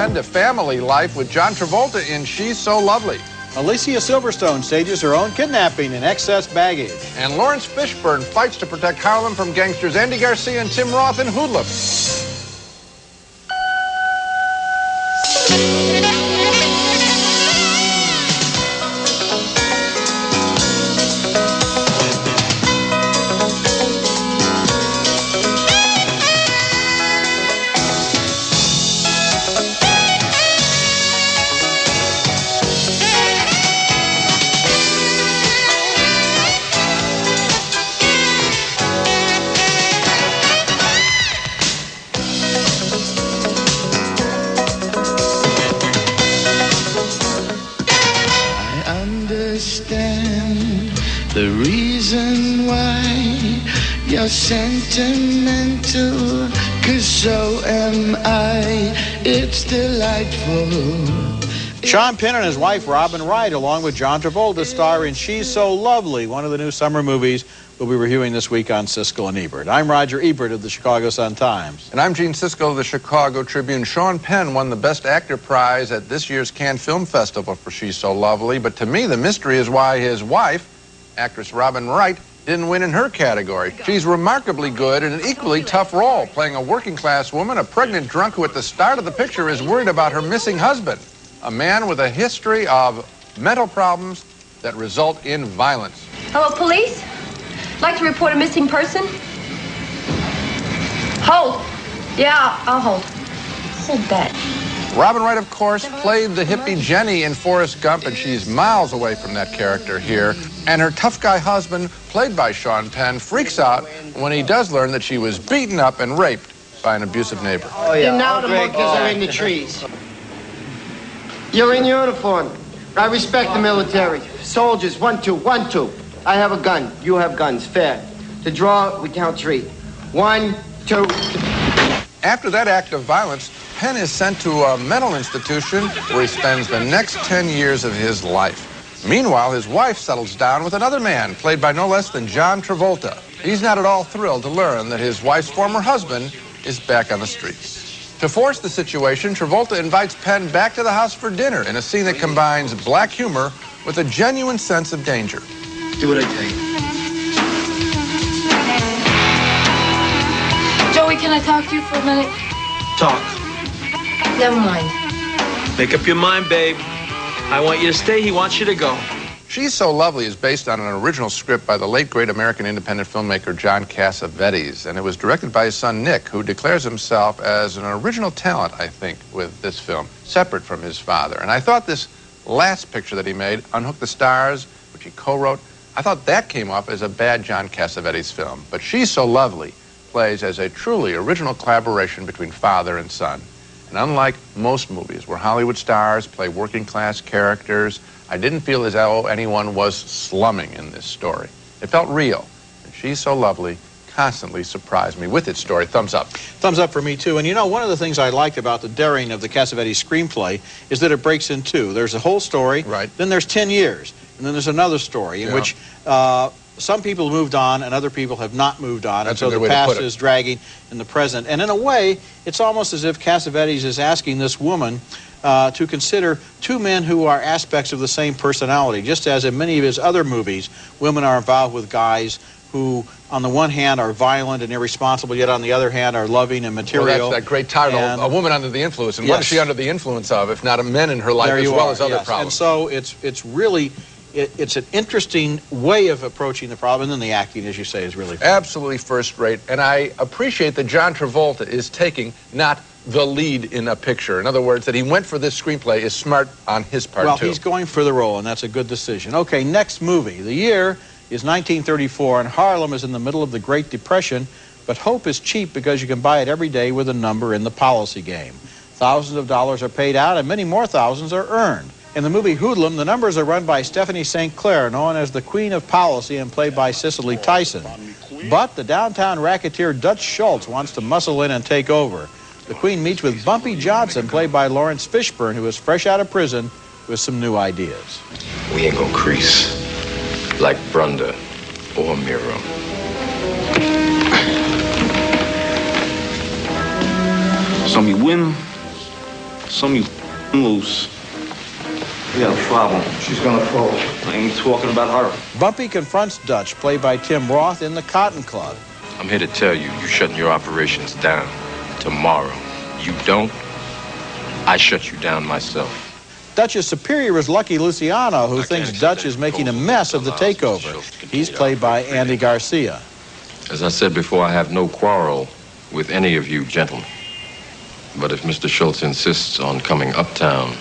blend of family life with John Travolta in She's So Lovely. Alicia Silverstone stages her own kidnapping in Excess Baggage. And Lawrence Fishburne fights to protect Harlem from gangsters Andy Garcia and Tim Roth in Hoodlum. The reason why you're sentimental, 'cause so am I. It's delightful. Sean Penn and his wife Robin Wright, along with John Travolta, star in She's So Lovely, one of the new summer movies we'll be reviewing this week on Siskel and Ebert. I'm Roger Ebert of the Chicago Sun-Times. And I'm Gene Siskel of the Chicago Tribune. Sean Penn won the Best Actor prize at this year's Cannes Film Festival for She's So Lovely, but to me the mystery is why his wife, actress Robin Wright, didn't win in her category. She's remarkably good in an equally tough role, playing a working-class woman, a pregnant drunk who at the start of the picture is worried about her missing husband, a man with a history of mental problems that result in violence. Hello, police? I'd like to report a missing person. Hold. Yeah, I'll hold. Hold that. Robin Wright, of course, played the hippie Jenny in Forrest Gump, and she's miles away from that character here. And her tough guy husband, played by Sean Penn, freaks out when he does learn that she was beaten up and raped by an abusive neighbor. Oh, yeah. Now the monkeys are in the trees. You're in uniform. I respect the military. Soldiers, 1, 2, 1, 2. I have a gun. You have guns. Fair. To draw, we count 3. 1, 2. After that act of violence, Penn is sent to a mental institution where he spends the next 10 years of his life. Meanwhile, his wife settles down with another man, played by no less than John Travolta. He's not at all thrilled to learn that his wife's former husband is back on the streets. To force the situation, Travolta invites Penn back to the house for dinner in a scene that combines black humor with a genuine sense of danger. Do what I tell you. Joey, can I talk to you for a minute? Talk. Never mind. Make up your mind, babe. I want you to stay. He wants you to go. She's So Lovely is based on an original script by the late great American independent filmmaker John Cassavetes, and it was directed by his son Nick, who declares himself as an original talent, I think, with this film, separate from his father. And I thought this last picture that he made, Unhook the Stars, which he co-wrote, I thought that came off as a bad John Cassavetes film. But She's So Lovely plays as a truly original collaboration between father and son. And unlike most movies where Hollywood stars play working-class characters, I didn't feel as though anyone was slumming in this story. It felt real. And She's So Lovely constantly surprised me with its story. Thumbs up. Thumbs up for me, too. And you know, one of the things I liked about the daring of the Cassavetes screenplay is that it breaks in two. There's a whole story, right. Then there's 10 years, and then there's another story in which some people moved on and other people have not moved on. That's and so the past is dragging in the present. And in a way, it's almost as if Cassavetes is asking this woman to consider two men who are aspects of the same personality. Just as in many of his other movies, women are involved with guys who, on the one hand, are violent and irresponsible, yet on the other hand are loving and material. Well, that's that great title, A Woman Under the Influence. And what is she under the influence of, if not a men in her life as well as other problems? And so it's really... It's an interesting way of approaching the problem, and then the acting, as you say, is really fun. Absolutely first rate, and I appreciate that John Travolta is taking not the lead in a picture. In other words, that he went for this screenplay is smart on his part, well, too. Well, he's going for the role, and that's a good decision. Okay, next movie. The year is 1934, and Harlem is in the middle of the Great Depression, but hope is cheap because you can buy it every day with a number in the policy game. Thousands of dollars are paid out, and many more thousands are earned. In the movie Hoodlum, the numbers are run by Stephanie St. Clair, known as the Queen of Policy and played by Cicely Tyson. But the downtown racketeer Dutch Schultz wants to muscle in and take over. The Queen meets with Bumpy Johnson, played by Lawrence Fishburne, who is fresh out of prison with some new ideas. We ain't gonna crease like Brunda or Miro. Some you win, Some you loose. We got a problem. She's gonna fall. I ain't talking about her. Bumpy confronts Dutch, played by Tim Roth, in the Cotton Club. I'm here to tell you, you're shutting your operations down tomorrow. You don't, I shut you down myself. Dutch's superior is Lucky Luciano, who thinks Dutch is making a mess of the takeover. He's played by Andy Garcia. As I said before, I have no quarrel with any of you gentlemen. But if Mr. Schultz insists on coming uptown,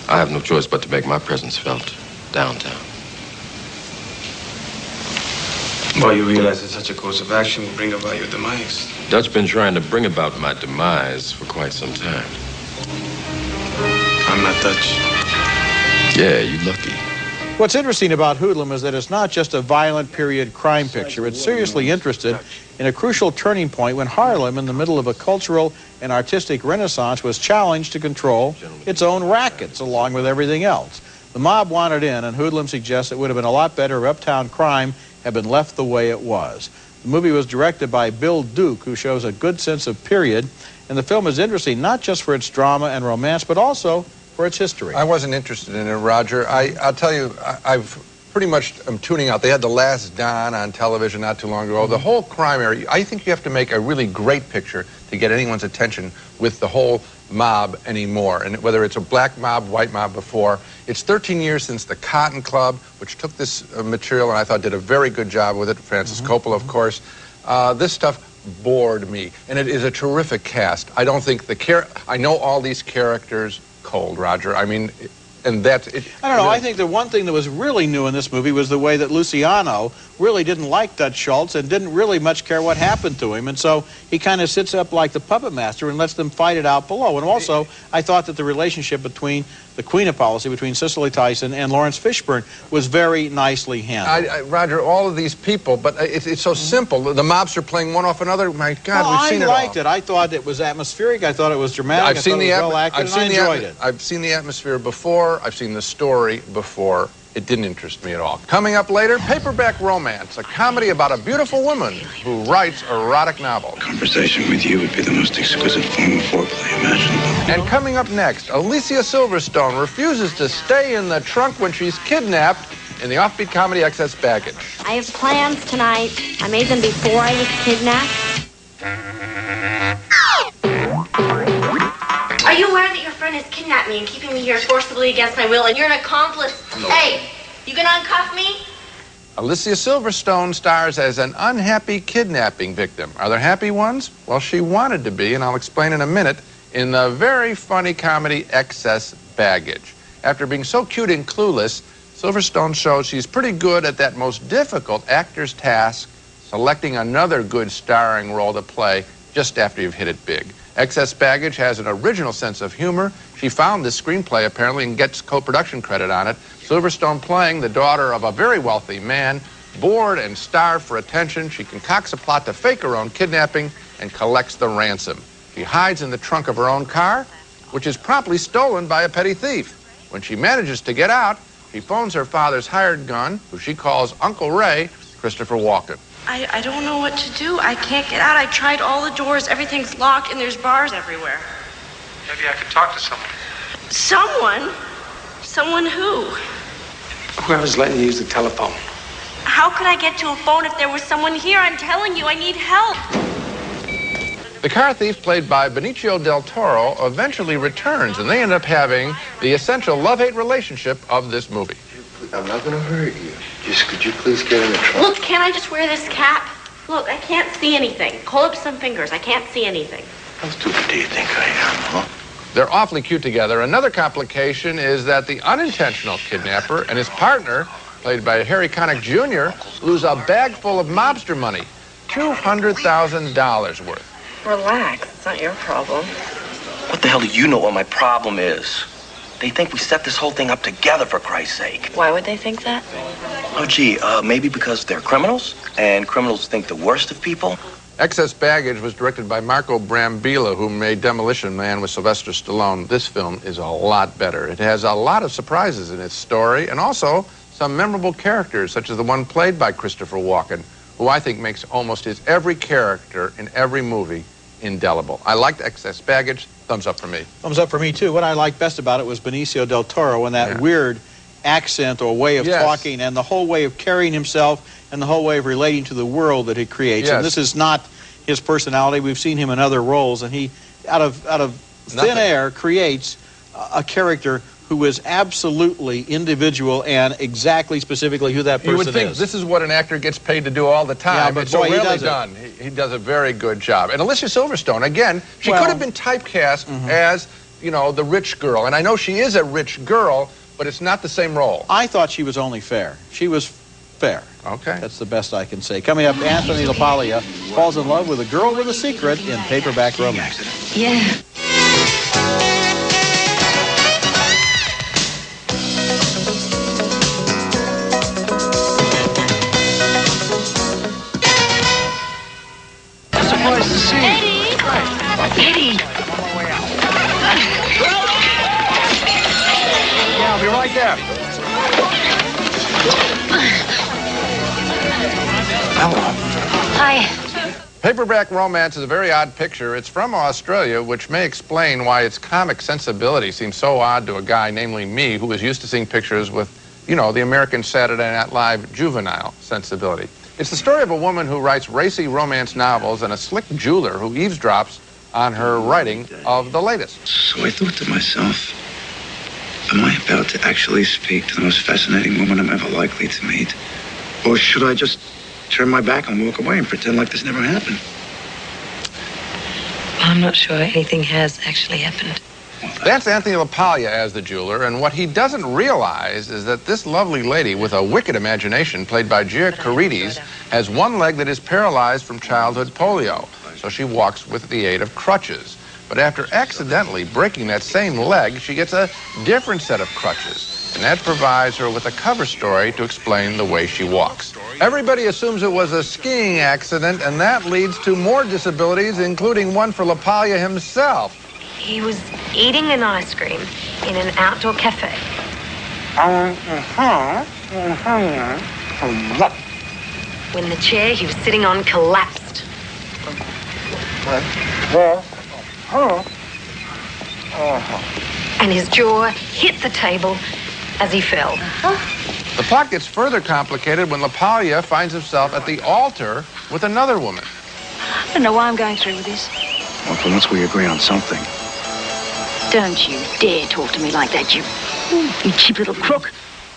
I have no choice but to make my presence felt downtown. Well, you realize that such a course of action will bring about your demise. Dutch been trying to bring about my demise for quite some time. I'm not Dutch. Yeah, you lucky. What's interesting about Hoodlum is that it's not just a violent period crime picture. It's seriously interested in a crucial turning point when Harlem, in the middle of a cultural and artistic renaissance, was challenged to control its own rackets along with everything else. The mob wanted in, and Hoodlum suggests it would have been a lot better if uptown crime had been left the way it was. The movie was directed by Bill Duke, who shows a good sense of period, and the film is interesting not just for its drama and romance, but also for its history. I wasn't interested in it, Roger. I'll tell you, I've pretty much am tuning out. They had The Last Don on television not too long ago. The whole crime area, I think you have to make a really great picture to get anyone's attention with the whole mob anymore. And whether it's a black mob, white mob before. It's 13 years since the Cotton Club, which took this material and I thought did a very good job with it. Francis Coppola, of course. This stuff bored me. And it is a terrific cast. I don't think I know all these characters cold, Roger. I mean, and that's it. I don't know. I think the one thing that was really new in this movie was the way that Luciano really didn't like Dutch Schultz and didn't really much care what happened to him. And so he kind of sits up like the puppet master and lets them fight it out below. And also, I thought that the relationship between the Queen of Policy, between Cicely Tyson and Lawrence Fishburne, was very nicely handled. Roger, all of these people, but it's so simple. The mobs are playing one off another. My God, we've seen it all. I liked it. I thought it was atmospheric. I thought it was dramatic. I thought it was well acted, and I enjoyed it. I've seen the atmosphere before. I've seen the story before. It didn't interest me at all. Coming up later, Paperback Romance, a comedy about a beautiful woman who writes erotic novels. Conversation with you would be the most exquisite form of foreplay imaginable. And coming up next, Alicia Silverstone refuses to stay in the trunk when she's kidnapped in the offbeat comedy Excess Baggage. I have plans tonight. I made them before I was kidnapped. Are you aware that your friend has kidnapped me and keeping me here forcibly against my will, and you're an accomplice? No. Hey, you gonna uncuff me? Alicia Silverstone stars as an unhappy kidnapping victim. Are there happy ones? Well, she wanted to be, and I'll explain in a minute, in the very funny comedy Excess Baggage. After being so cute and clueless, Silverstone shows she's pretty good at that most difficult actor's task, selecting another good starring role to play just after you've hit it big. Excess Baggage has an original sense of humor. She found this screenplay, apparently, and gets co-production credit on it. Silverstone playing the daughter of a very wealthy man, bored and starved for attention. She concocts a plot to fake her own kidnapping and collects the ransom. She hides in the trunk of her own car, which is promptly stolen by a petty thief. When she manages to get out, she phones her father's hired gun, who she calls Uncle Ray, Christopher Walken. I don't know what to do. I can't get out. I tried all the doors. Everything's locked, and there's bars everywhere. Maybe I could talk to someone. Someone? Someone who? Whoever's letting you use the telephone. How could I get to a phone if there was someone here? I'm telling you, I need help. The car thief, played by Benicio del Toro, eventually returns, and they end up having the essential love-hate relationship of this movie. I'm not going to hurt you. Just could you please get in the trunk? Look, can't I just wear this cap? Look, I can't see anything. Hold up some fingers. I can't see anything. How stupid do you think I am, huh? They're awfully cute together. Another complication is that the unintentional kidnapper and his partner, played by Harry Connick Jr., lose a bag full of mobster money, $200,000 worth. Relax. It's not your problem. What the hell do you know what my problem is? They think we set this whole thing up together, for Christ's sake. Why would they think that? Oh, gee, maybe because they're criminals, and criminals think the worst of people. Excess Baggage was directed by Marco Brambilla, who made Demolition Man with Sylvester Stallone. This film is a lot better. It has a lot of surprises in its story, and also some memorable characters, such as the one played by Christopher Walken, who I think makes almost his every character in every movie indelible. I liked Excess Baggage. Thumbs up for me. Thumbs up for me, too. What I liked best about it was Benicio del Toro and that weird accent or way of talking and the whole way of carrying himself and the whole way of relating to the world that he creates. And this is not his personality. We've seen him in other roles, and he, out of thin air, creates a character who is absolutely individual and exactly specifically who that person is. You would think this is what an actor gets paid to do all the time. Yeah, but it's so boy, rarely done. He does a very good job. And Alicia Silverstone, again, she could have been typecast as, you know, the rich girl. And I know she is a rich girl, but it's not the same role. I thought she was only fair. She was fair. Okay. That's the best I can say. Coming up, Anthony LaPaglia falls in love with a girl with a secret in Paperback Romance. Yeah. Surprised to see you. Eddie! Yeah, I'll be right there. Hi. Paperback Romance is a very odd picture. It's from Australia, which may explain why its comic sensibility seems so odd to a guy, namely me, who is used to seeing pictures with, you know, the American Saturday Night Live juvenile sensibility. It's the story of a woman who writes racy romance novels and a slick jeweler who eavesdrops on her writing of the latest. So I thought to myself, am I about to actually speak to the most fascinating woman I'm ever likely to meet? Or should I just turn my back and walk away and pretend like this never happened? Well, I'm not sure anything has actually happened. That's Anthony LaPaglia as the jeweler, and what he doesn't realize is that this lovely lady with a wicked imagination, played by Gia Carides, has one leg that is paralyzed from childhood polio, so she walks with the aid of crutches. But after accidentally breaking that same leg, she gets a different set of crutches, and that provides her with a cover story to explain the way she walks. Everybody assumes it was a skiing accident, and that leads to more disabilities, including one for LaPaglia himself. He was eating an ice cream in an outdoor cafe. When the chair he was sitting on collapsed. And his jaw hit the table as he fell. The plot gets further complicated when LaPaglia finds himself at the altar with another woman. I don't know why I'm going through with this. Well, for once we agree on something. Don't you dare talk to me like that, you cheap little crook.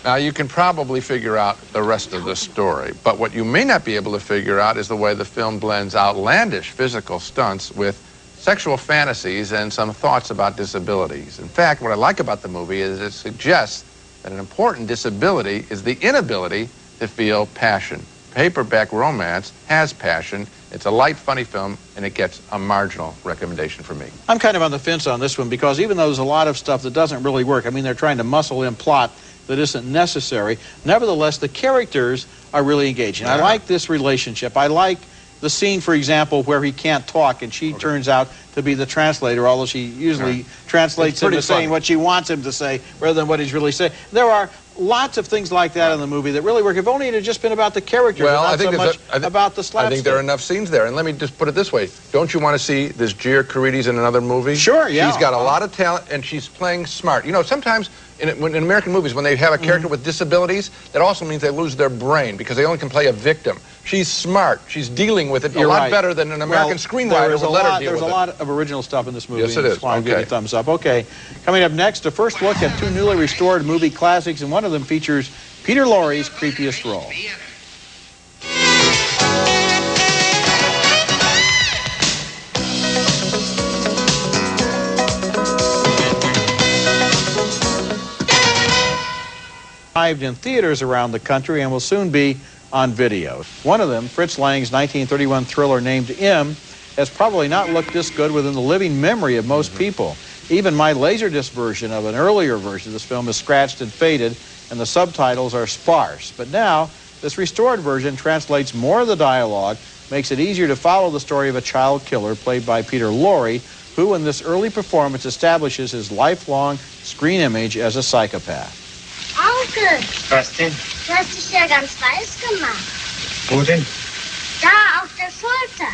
Now, you can probably figure out the rest of the story, but what you may not be able to figure out is the way the film blends outlandish physical stunts with sexual fantasies and some thoughts about disabilities. In fact, what I like about the movie is it suggests that an important disability is the inability to feel passion. Paperback Romance has passion. It's a light, funny film, and it gets a marginal recommendation from me. I'm kind of on the fence on this one because even though there's a lot of stuff that doesn't really work, I mean, they're trying to muscle in plot that isn't necessary, nevertheless, the characters are really engaging. I like this relationship. I like the scene, for example, where he can't talk and she turns out to be the translator, although she usually translates him to saying what she wants him to say rather than what he's really saying. There are lots of things like that in the movie that really work. If only it had just been about the characters and not so much about the slapstick. I think there are enough scenes there. And let me just put it this way. Don't you want to see this Gia Carides in another movie? Sure, yeah. She's got a lot of talent, and she's playing smart. You know, sometimes in American movies, when they have a character with disabilities, that also means they lose their brain because they only can play a victim. She's smart. She's dealing with it a lot better than an American screenwriter would let her deal with it. There's a lot of original stuff in this movie. Yes, it is. I'll give you a thumbs up. Okay. Coming up next, a first look at two newly restored movie classics, and one of them features Peter Lorre's creepiest role. Arrived in theaters around the country and will soon be on video. One of them, Fritz Lang's 1931 thriller named M, has probably not looked this good within the living memory of most people. Even my Laserdisc version of an earlier version of this film is scratched and faded, and the subtitles are sparse. But now, this restored version translates more of the dialogue, makes it easier to follow the story of a child killer played by Peter Lorre, who in this early performance establishes his lifelong screen image as a psychopath. Onkel, Was denn? du hast dich ja ganz weiß gemacht. Wo denn? Da, auf der Schulter.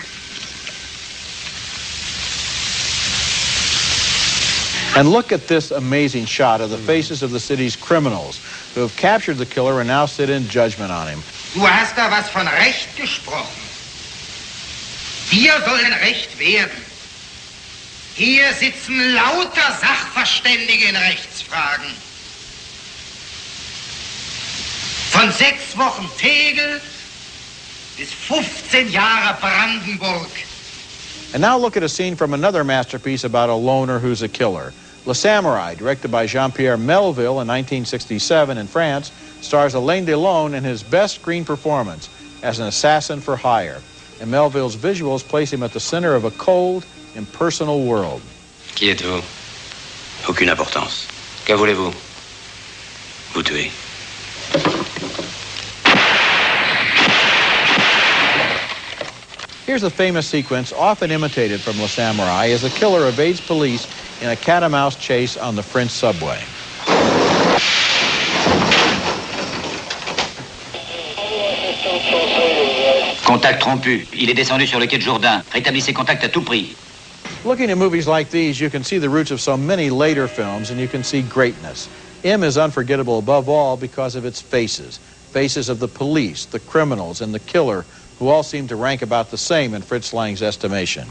And look at this amazing shot of the faces of the city's criminals who have captured the killer and now sit in judgment on him. Du hast da was von Recht gesprochen. Wir sollen Recht werden. Hier sitzen lauter Sachverständige in Rechtsfragen. Von 6 Wochen Tegel bis 15 Jahre Brandenburg. And now look at a scene from another masterpiece about a loner who's a killer. Le Samourai, directed by Jean-Pierre Melville in 1967 in France, stars Alain Delon in his best screen performance as an assassin for hire. And Melville's visuals place him at the center of a cold, impersonal world. Qui êtes-vous? Aucune importance. Que voulez-vous? Vous tuer. Here's a famous sequence often imitated from Le Samourai as the killer evades police in a cat-and-mouse chase on the French subway. Contact rompu. Il est descendu sur le quai de Jourdain. Rétablissez contact à tout prix. Looking at movies like these, you can see the roots of so many later films, and you can see greatness. M is unforgettable above all because of its faces. Faces of the police, the criminals, and the killer, who all seem to rank about the same in Fritz Lang's estimation.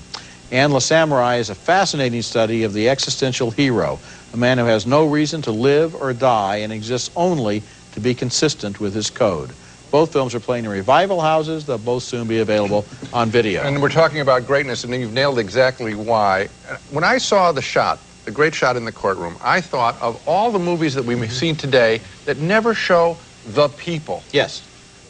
And Le Samourai is a fascinating study of the existential hero, a man who has no reason to live or die and exists only to be consistent with his code. Both films are playing in revival houses. They'll both soon be available on video. And we're talking about greatness, and you've nailed exactly why. When I saw the shot, the great shot in the courtroom, I thought of all the movies that we've seen today that never show the people. Yes.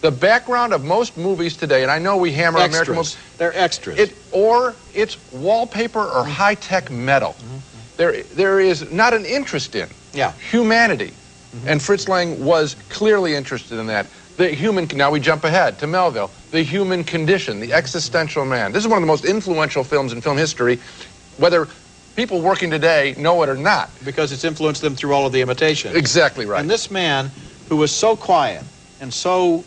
The background of most movies today, and I know we hammer Extras. American movies. They're extras. Or it's wallpaper or high-tech metal. There is not an interest in humanity. And Fritz Lang was clearly interested in that. The human, now we jump ahead to Melville, the human condition, the existential man. This is one of the most influential films in film history, whether people working today know it or not. Because it's influenced them through all of the imitations. Exactly right. And this man, who was so quiet and so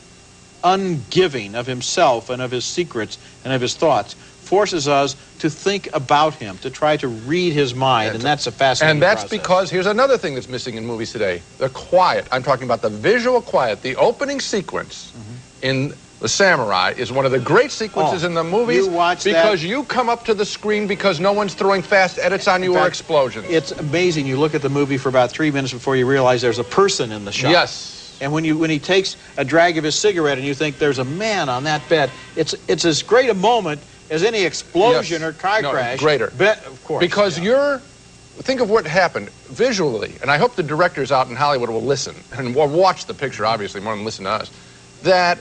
ungiving of himself and of his secrets and of his thoughts, forces us to think about him, to try to read his mind, and that's a fascinating process. And that's because here's another thing that's missing in movies today, the quiet. I'm talking about the visual quiet. The opening sequence in The Samourai is one of the great sequences in the movies because you come up to the screen because no one's throwing fast edits on you or explosions. It's amazing. You look at the movie for about 3 minutes before you realize there's a person in the shot. Yes. And when he takes a drag of his cigarette and you think there's a man on that bed, it's as great a moment as any explosion or car crash. Greater. Of course. Because think of what happened visually, and I hope the directors out in Hollywood will listen and will watch the picture, obviously, more than listen to us, that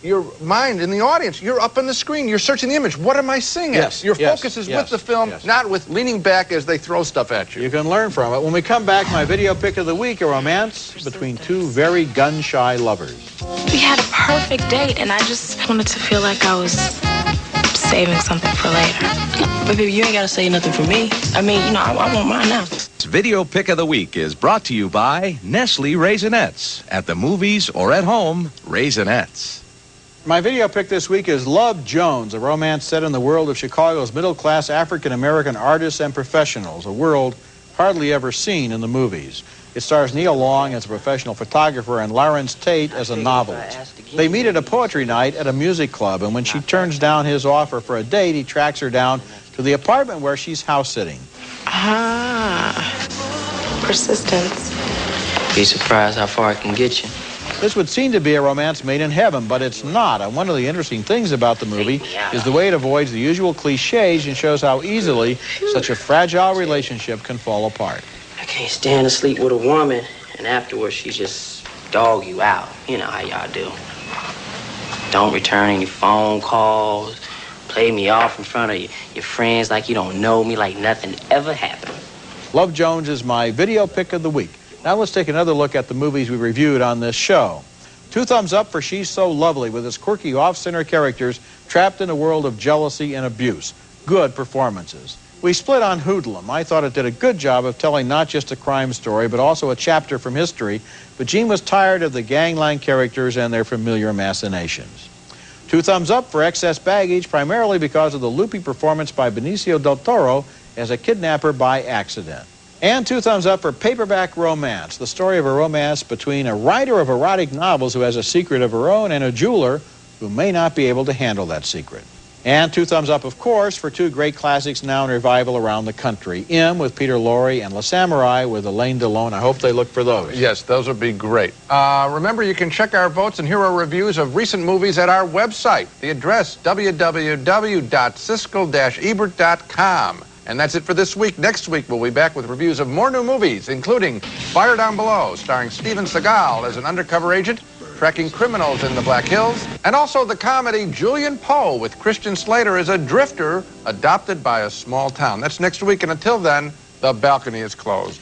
your mind in the audience, you're up on the screen, you're searching the image. What am I seeing? Your focus is with the film, not with leaning back as they throw stuff at you. You can learn from it. When we come back, my video pick of the week, a romance between two very gun-shy lovers. We had a perfect date, and I just wanted to feel like I was saving something for later. But baby, you ain't gotta say nothing for me. I mean, you know, I want mine now. Video Pick of the Week is brought to you by Nestle Raisinets. At the movies or at home, Raisinets. My video pick this week is Love Jones, a romance set in the world of Chicago's middle-class African-American artists and professionals, a world hardly ever seen in the movies. It stars Neil Long as a professional photographer and Lawrence Tate as a novelist. They meet at a poetry night at a music club, and when she turns down his offer for a date, he tracks her down to the apartment where she's house-sitting. Persistence. Be surprised how far it can get you. This would seem to be a romance made in heaven, but it's not. And one of the interesting things about the movie is the way it avoids the usual cliches and shows how easily such a fragile relationship can fall apart. I can't stand to sleep with a woman, and afterwards she just dog you out. You know how y'all do. Don't return any phone calls, play me off in front of your friends like you don't know me, like nothing ever happened. Love Jones is my video pick of the week. Now let's take another look at the movies we reviewed on this show. 2 thumbs up for She's So Lovely, with its quirky off-center characters trapped in a world of jealousy and abuse. Good performances. We split on Hoodlum. I thought it did a good job of telling not just a crime story, but also a chapter from history. But Gene was tired of the gangland characters and their familiar machinations. 2 thumbs up for Excess Baggage, primarily because of the loopy performance by Benicio del Toro as a kidnapper by accident. And 2 thumbs up for Paperback Romance, the story of a romance between a writer of erotic novels who has a secret of her own and a jeweler who may not be able to handle that secret. And 2 thumbs up, of course, for 2 great classics now in revival around the country. M with Peter Lorre and La Samurai with Alain Delon. I hope they look for those. Yes, those would be great. Remember, you can check our votes and hear our reviews of recent movies at our website. The address, www.siskel-ebert.com. And that's it for this week. Next week, we'll be back with reviews of more new movies, including Fire Down Below, starring Steven Seagal as an undercover agent, tracking criminals in the Black Hills, and also the comedy Julian Poe with Christian Slater as a drifter adopted by a small town. That's next week, and until then, the balcony is closed.